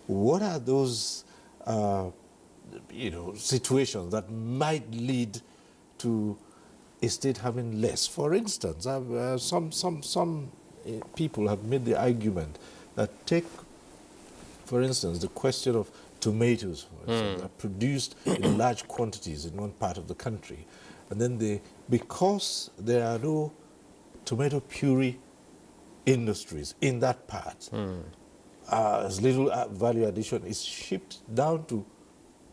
what are those situations that might lead to a state having less? For instance, some people have made the argument that take, for instance, the question of tomatoes, for instance, are produced in large quantities in one part of the country, and then because there are no tomato puree industries in that part, as little value addition is shipped down to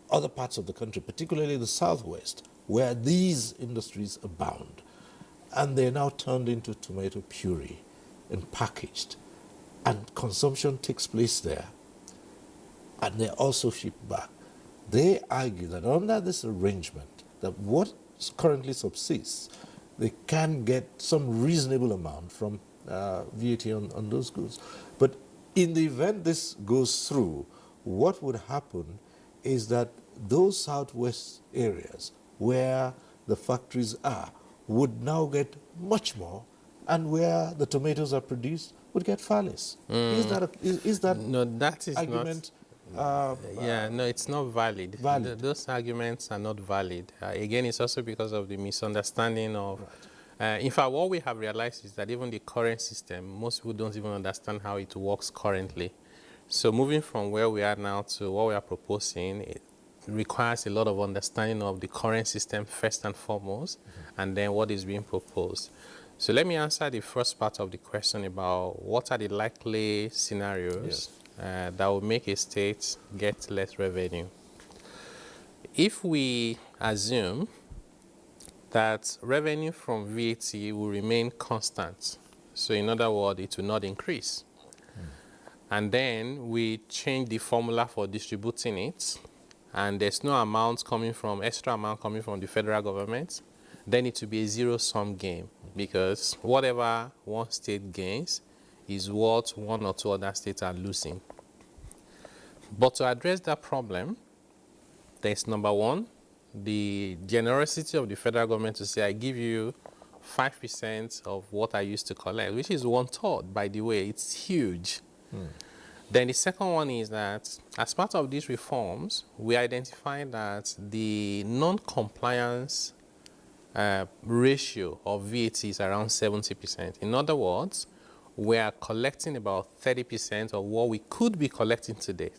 other parts of the country, particularly the southwest, where these industries abound. And they're now turned into tomato puree and packaged. And consumption takes place there. And they're also shipped back. They argue that under this arrangement, that what currently subsists, they can get some reasonable amount from VAT on those goods. But in the event this goes through, what would happen is that those southwest areas where the factories are would now get much more, and where the tomatoes are produced would get far less. Is that no, that is argument? No, it's not valid. Those arguments are not valid. Again, it's also because of the misunderstanding of. Right. In fact, what we have realized is that even the current system, most people don't even understand how it works currently. So moving from where we are now to what we are proposing, it requires a lot of understanding of the current system first and foremost, and then what is being proposed. So let me answer the first part of the question about what are the likely scenarios that will make a state get less revenue. If we assume that revenue from VAT will remain constant, so in other words, it will not increase, and then we change the formula for distributing it, and there's no extra amount coming from the federal government, then it will be a zero-sum game, because whatever one state gains is what one or two other states are losing. But to address that problem, there's number one, the generosity of the federal government to say, I give you 5% of what I used to collect, which is 1/3, by the way. It's huge. Then the second one is that as part of these reforms, we identified that the non-compliance ratio of VAT is around 70%. In other words, we are collecting about 30% of what we could be collecting today.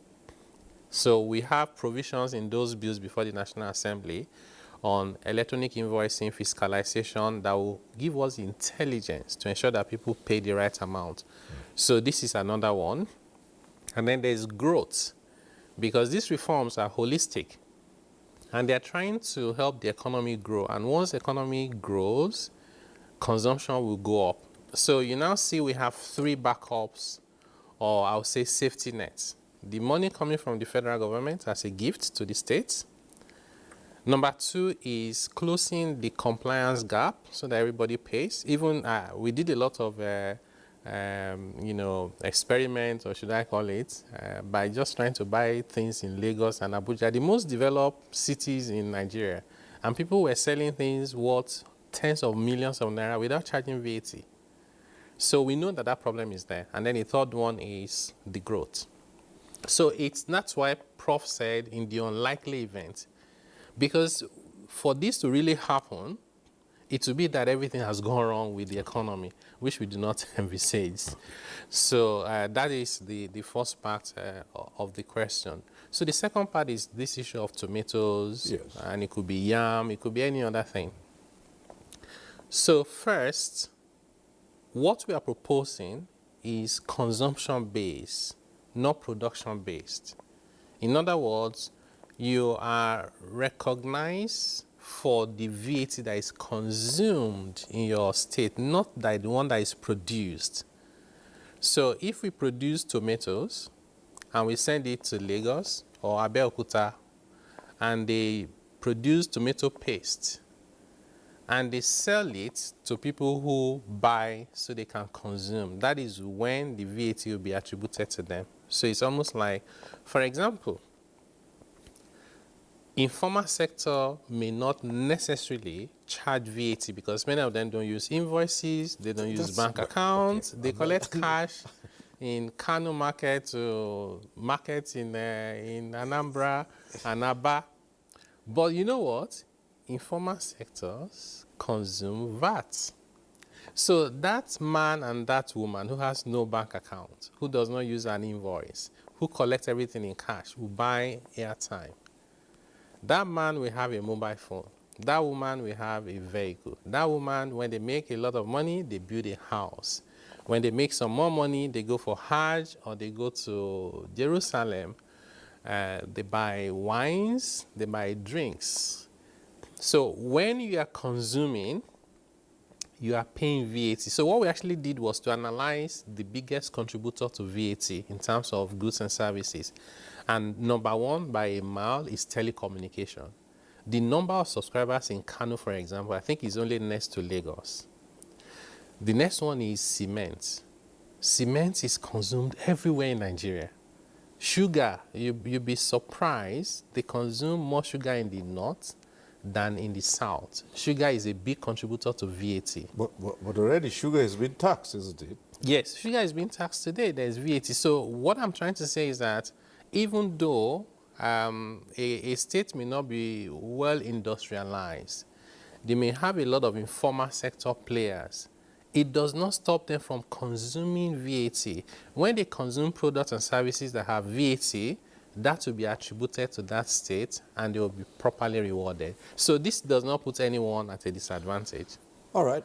So we have provisions in those bills before the National Assembly on electronic invoicing, fiscalization, that will give us intelligence to ensure that people pay the right amount. So this is another one. And then there's growth, because these reforms are holistic, and they're trying to help the economy grow. And once the economy grows, consumption will go up. So you now see we have three backups, or I'll say safety nets. The money coming from the federal government as a gift to the states. Number two is closing the compliance gap so that everybody pays. Even we did a lot of experiment, or should I call it, by just trying to buy things in Lagos and Abuja, the most developed cities in Nigeria. And people were selling things worth tens of millions of naira without charging VAT. So we know that that problem is there. And then the third one is the growth. So that's why Prof said in the unlikely event, because for this to really happen, it will be that everything has gone wrong with the economy, which we do not envisage. So that is the first part of the question. So the second part is this issue of tomatoes, and it could be yam, it could be any other thing. So first, what we are proposing is consumption-based, not production-based. In other words, you are recognized for the VAT that is consumed in your state, not the one that is produced. So if we produce tomatoes and we send it to Lagos or Abeokuta, and they produce tomato paste, and they sell it to people who buy so they can consume, that is when the VAT will be attributed to them. So it's almost like, for example, informal sector may not necessarily charge VAT because many of them don't use invoices, they don't use bank accounts, they collect cash. in Kano market to markets in Anambra and Aba. But you know what? Informal sectors consume VAT. So that man and that woman who has no bank account, who does not use an invoice, who collects everything in cash, will buy airtime. That man will have a mobile phone. That woman will have a vehicle. That woman, when they make a lot of money, they build a house. When they make some more money, they go for Hajj or they go to Jerusalem. They buy wines, they buy drinks. So when you are consuming, you are paying VAT. So what we actually did was to analyze the biggest contributor to VAT in terms of goods and services. And number one by a mile is telecommunication. The number of subscribers in Kano, for example, I think is only next to Lagos. The next one is cement. Cement is consumed everywhere in Nigeria. Sugar, you'll be surprised, they consume more sugar in the north than in the south. Sugar is a big contributor to VAT. But already sugar has been taxed, isn't it? Yes, sugar is being taxed today. There's VAT. So what I'm trying to say is that even though a state may not be well industrialized, they may have a lot of informal sector players. It does not stop them from consuming VAT. When they consume products and services that have VAT, that will be attributed to that state and they will be properly rewarded. So this does not put anyone at a disadvantage. All right.